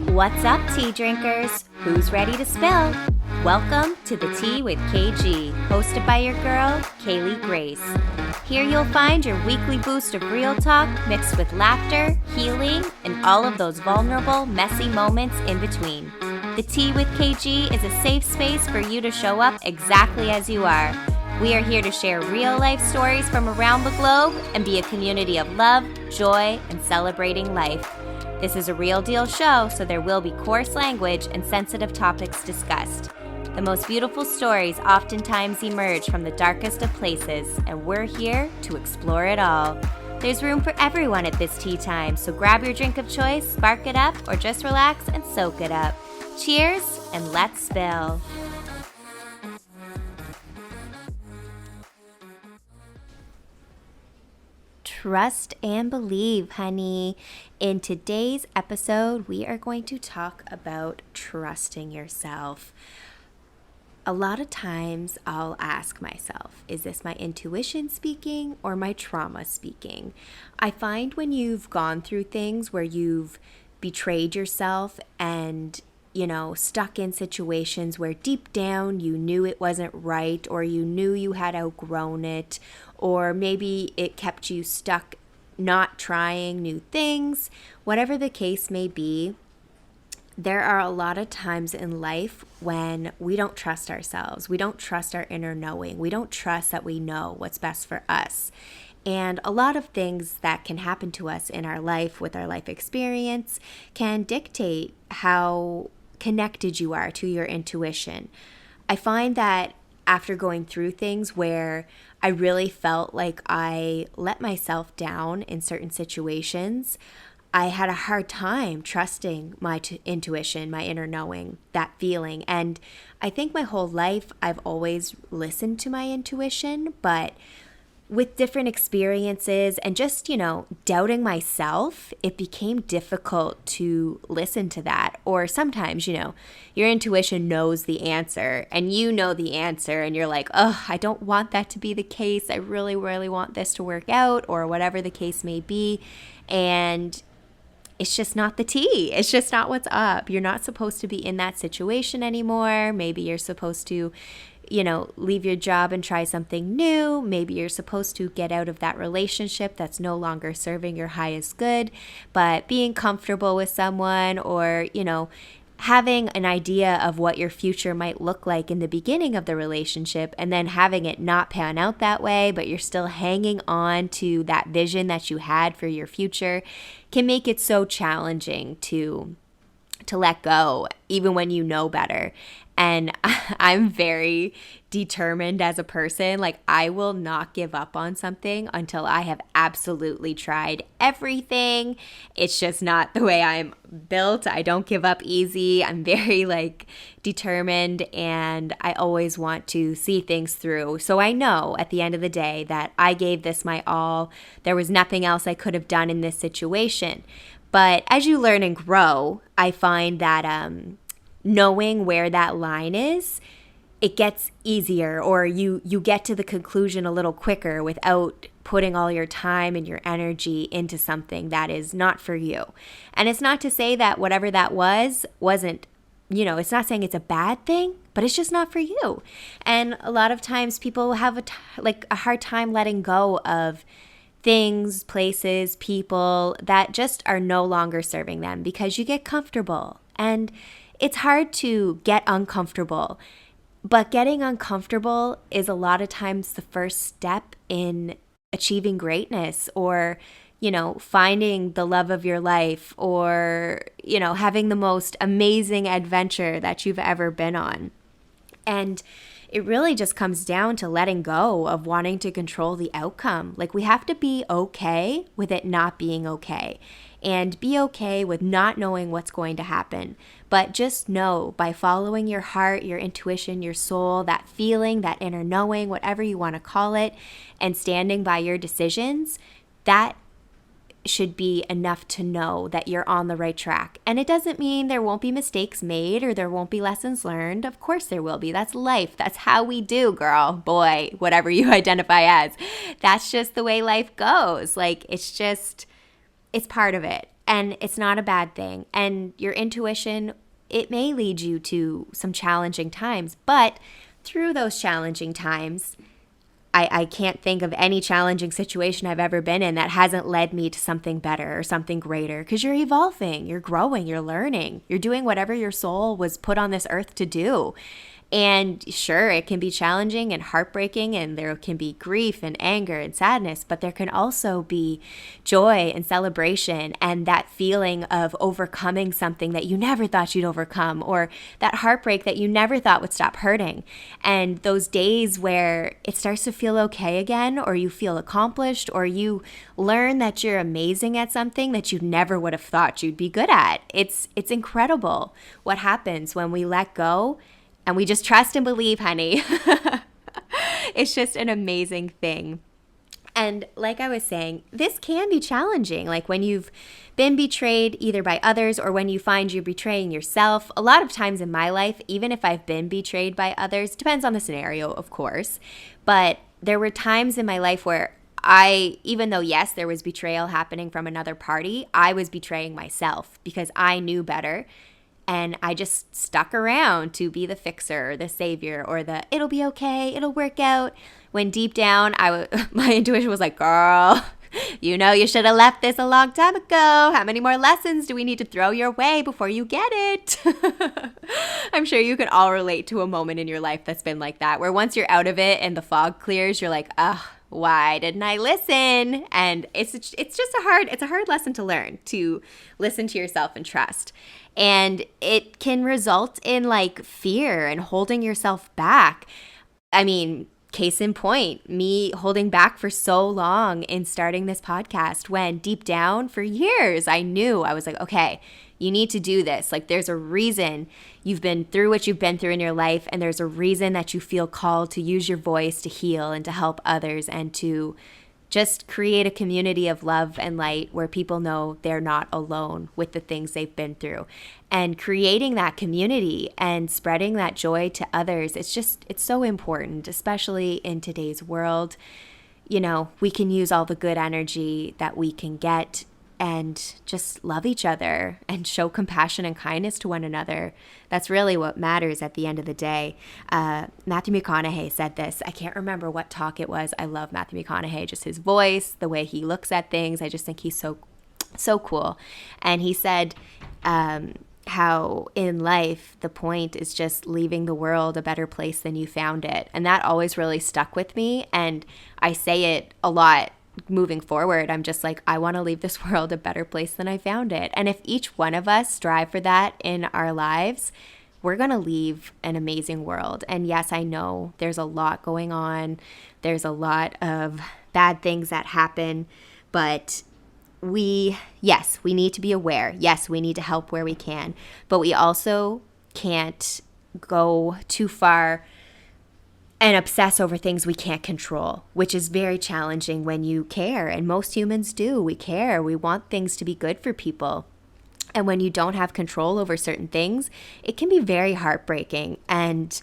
What's up, tea drinkers? Who's ready to spill? Welcome to The Tea with KG, hosted by your girl, Kaylee Grace. Here you'll find your weekly boost of real talk mixed with laughter, healing, and all of those vulnerable, messy moments in between. The Tea with KG is a safe space for you to show up exactly as you are. We are here to share real-life stories from around the globe and be a community of love, joy, and celebrating life. This is a real deal show, so there will be coarse language and sensitive topics discussed. The most beautiful stories oftentimes emerge from the darkest of places, and we're here to explore it all. There's room for everyone at this tea time, so grab your drink of choice, spark it up, or just relax and soak it up. Cheers, and let's spill. Trust and believe, honey. In today's episode, we are going to talk about trusting yourself. A lot of times I'll ask myself, is this my intuition speaking or my trauma speaking? I find when you've gone through things where you've betrayed yourself and stuck in situations where deep down you knew it wasn't right, or you knew you had outgrown it, or maybe it kept you stuck not trying new things, whatever the case may be, there are a lot of times in life when we don't trust ourselves. We don't trust our inner knowing. We don't trust that we know what's best for us. And a lot of things that can happen to us in our life with our life experience can dictate how connected you are to your intuition. I find that after going through things where I really felt like I let myself down in certain situations, I had a hard time trusting my intuition, my inner knowing, that feeling. And I think my whole life I've always listened to my intuition, but with different experiences and just, doubting myself, it became difficult to listen to that. Or sometimes, your intuition knows the answer and you know the answer and you're like, oh, I don't want that to be the case. I really, really want this to work out, or whatever the case may be. And it's just not the tea. It's just not what's up. You're not supposed to be in that situation anymore. Maybe you're supposed to leave your job and try something new. Maybe you're supposed to get out of that relationship that's no longer serving your highest good. But being comfortable with someone, or, having an idea of what your future might look like in the beginning of the relationship, and then having it not pan out that way, but you're still hanging on to that vision that you had for your future, can make it so challenging to let go, even when you know better. And I'm very determined as a person. Like, I will not give up on something until I have absolutely tried everything. It's just not the way I'm built. I don't give up easy. I'm very determined, and I always want to see things through. So I know at the end of the day that I gave this my all. There was nothing else I could have done in this situation. But as you learn and grow, I find that knowing where that line is, it gets easier, or you get to the conclusion a little quicker without putting all your time and your energy into something that is not for you. And it's not to say that whatever that wasn't, it's not saying it's a bad thing, but it's just not for you. And a lot of times people have a hard time letting go of things, places, people that just are no longer serving them, because you get comfortable. And it's hard to get uncomfortable, but getting uncomfortable is a lot of times the first step in achieving greatness, or, finding the love of your life, or, having the most amazing adventure that you've ever been on. And it really just comes down to letting go of wanting to control the outcome. We have to be okay with it not being okay, and be okay with not knowing what's going to happen. But just know, by following your heart, your intuition, your soul, that feeling, that inner knowing, whatever you want to call it, and standing by your decisions, that should be enough to know that you're on the right track. And it doesn't mean there won't be mistakes made or there won't be lessons learned. Of course there will be. That's life. That's how we do, girl, boy, whatever you identify as. That's just the way life goes. It's part of it. And it's not a bad thing. And your intuition, it may lead you to some challenging times, but through those challenging times, I can't think of any challenging situation I've ever been in that hasn't led me to something better or something greater, because you're evolving, you're growing, you're learning, you're doing whatever your soul was put on this earth to do. And sure, it can be challenging and heartbreaking, and there can be grief and anger and sadness, but there can also be joy and celebration and that feeling of overcoming something that you never thought you'd overcome, or that heartbreak that you never thought would stop hurting. And those days where it starts to feel okay again, or you feel accomplished, or you learn that you're amazing at something that you never would have thought you'd be good at. It's incredible what happens when we let go and we just trust and believe, honey. It's just an amazing thing. And like I was saying, this can be challenging. Like when you've been betrayed either by others or when you find you're betraying yourself. A lot of times in my life, even if I've been betrayed by others, depends on the scenario, of course. But there were times in my life where even though, yes, there was betrayal happening from another party, I was betraying myself because I knew better. And I just stuck around to be the fixer, or the savior, or the it'll be okay, it'll work out. When deep down, my intuition was like, girl, you should have left this a long time ago. How many more lessons do we need to throw your way before you get it? I'm sure you can all relate to a moment in your life that's been like that, where once you're out of it and the fog clears, you're like, ugh. Why didn't I listen? And it's just a hard lesson to learn, to listen to yourself and trust. And it can result in like fear and holding yourself back. I mean, case in point, me holding back for so long in starting this podcast, when deep down for years I was like, okay, you need to do this. Like there's a reason you've been through what you've been through in your life, and there's a reason that you feel called to use your voice to heal and to help others and to just create a community of love and light where people know they're not alone with the things they've been through. And creating that community and spreading that joy to others, it's so important, especially in today's world. We can use all the good energy that we can get and just love each other and show compassion and kindness to one another. That's really what matters at the end of the day. Matthew McConaughey said this. I can't remember what talk it was. I love Matthew McConaughey, just his voice, the way he looks at things. I just think he's so cool. And he said how in life, the point is just leaving the world a better place than you found it. And that always really stuck with me. And I say it a lot moving forward. I'm just like, I want to leave this world a better place than I found it. And if each one of us strive for that in our lives, we're going to leave an amazing world. And yes, I know there's a lot going on. There's a lot of bad things that happen, but we need to be aware. Yes, we need to help where we can, but we also can't go too far and obsess over things we can't control, which is very challenging when you care. And most humans do. We care. We want things to be good for people. And when you don't have control over certain things, it can be very heartbreaking. And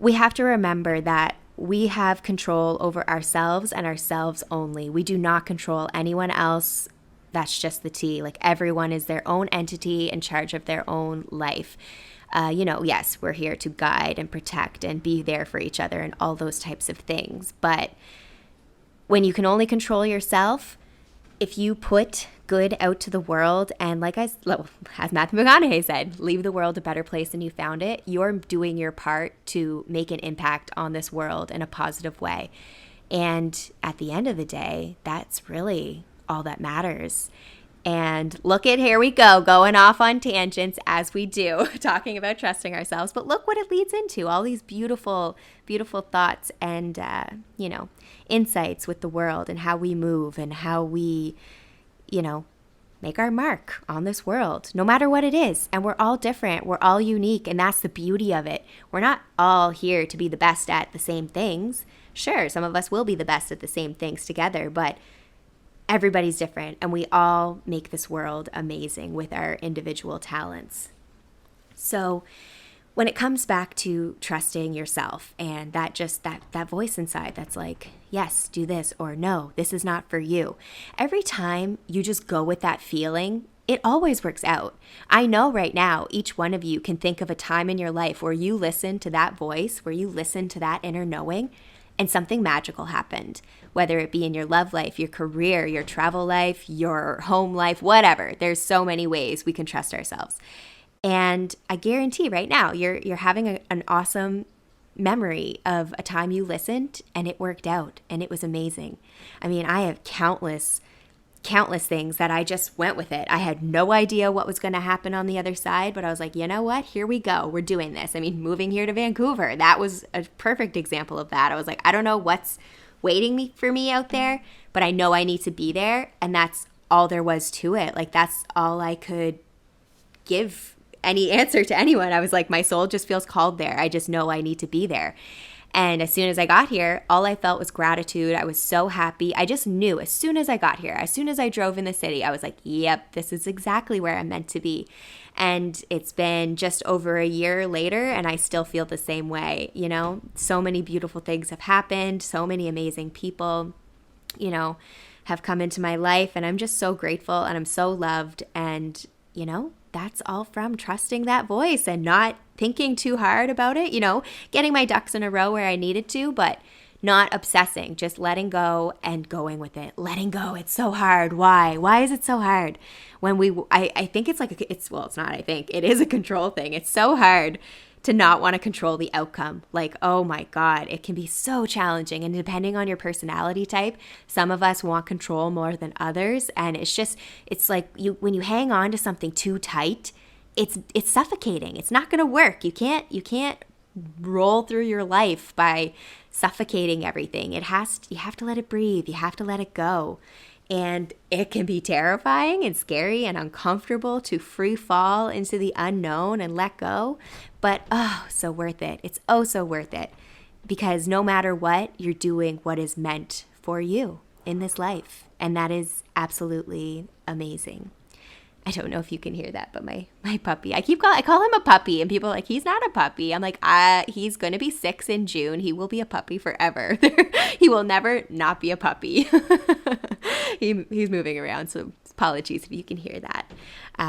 we have to remember that we have control over ourselves and ourselves only. We do not control anyone else. That's just the tea. Like everyone is their own entity in charge of their own life. Yes, we're here to guide and protect and be there for each other and all those types of things. But when you can only control yourself, if you put good out to the world and as Matthew McConaughey said, leave the world a better place than you found it, you're doing your part to make an impact on this world in a positive way. And at the end of the day, that's really all that matters. And here we go, going off on tangents as we do, talking about trusting ourselves. But look what it leads into, all these beautiful, beautiful thoughts and, insights with the world and how we move and how we, make our mark on this world, no matter what it is. And we're all different. We're all unique. And that's the beauty of it. We're not all here to be the best at the same things. Sure, some of us will be the best at the same things together, but everybody's different, and we all make this world amazing with our individual talents. So when it comes back to trusting yourself and that voice inside that's like, yes, do this, or no, this is not for you. Every time you just go with that feeling, it always works out. I know right now, each one of you can think of a time in your life where you listened to that voice, where you listened to that inner knowing, and something magical happened, whether it be in your love life, your career, your travel life, your home life, whatever. There's so many ways we can trust ourselves. And I guarantee right now, you're having an awesome memory of a time you listened and it worked out and it was amazing. I mean, I have countless things that I just went with it. I had no idea what was going to happen on the other side, but I was like, you know what? Here we go. We're doing this. I mean, moving here to Vancouver, that was a perfect example of that. I was like, I don't know what's waiting for me out there, but I know I need to be there. And that's all there was to it. Like, that's all I could give any answer to anyone. I was like, my soul just feels called there. I just know I need to be there. And as soon as I got here, all I felt was gratitude. I was so happy. I just knew as soon as I got here, as soon as I drove in the city, I was like, yep, this is exactly where I'm meant to be. And it's been just over a year later, and I still feel the same way. You know, so many beautiful things have happened. So many amazing people, you know, have come into my life. And I'm just so grateful and I'm so loved. And, you know, that's all from trusting that voice and not thinking too hard about it, you know, getting my ducks in a row where I needed to, but not obsessing, just letting go and going with it. Letting go. It's so hard. Why? Why is it so hard? When I think it's like, it's not, I think it is a control thing. It's so hard to not want to control the outcome. Like, oh my God, it can be so challenging. And depending on your personality type, some of us want control more than others. And it's like when you hang on to something too tight, it's suffocating. It's not going to work. You can't roll through your life by suffocating everything. You have to let it breathe. You have to let it go. And it can be terrifying and scary and uncomfortable to free fall into the unknown and let go. But oh, so worth it. It's oh so worth it. Because no matter what, you're doing what is meant for you in this life. And that is absolutely amazing. I don't know if you can hear that, but my puppy, I call him a puppy, and people are like, he's not a puppy. I'm like, he's going to be 6 in June. He will be a puppy forever. He will never not be a puppy. He's moving around, so apologies if you can hear that.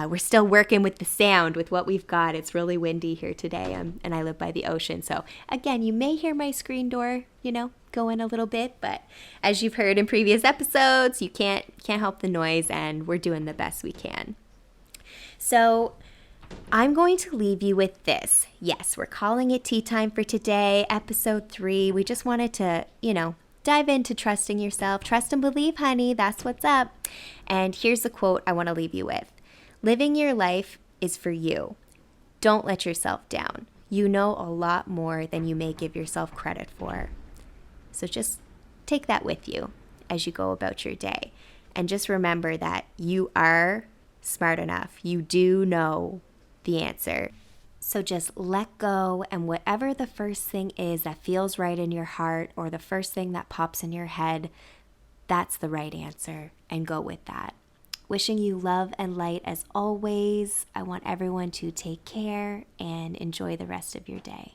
We're still working with the sound with what we've got. It's really windy here today, and I live by the ocean. So again, you may hear my screen door, you know, going a little bit, but as you've heard in previous episodes, you can't help the noise, and we're doing the best we can. So I'm going to leave you with this. Yes, we're calling it tea time for today, episode 3. We just wanted to, you know, dive into trusting yourself. Trust and believe, honey. That's what's up. And here's the quote I want to leave you with. Living your life is for you. Don't let yourself down. You know a lot more than you may give yourself credit for. So just take that with you as you go about your day. And just remember that you are smart enough. You do know the answer. So just let go, and whatever the first thing is that feels right in your heart or the first thing that pops in your head, that's the right answer, and go with that. Wishing you love and light as always. I want everyone to take care and enjoy the rest of your day.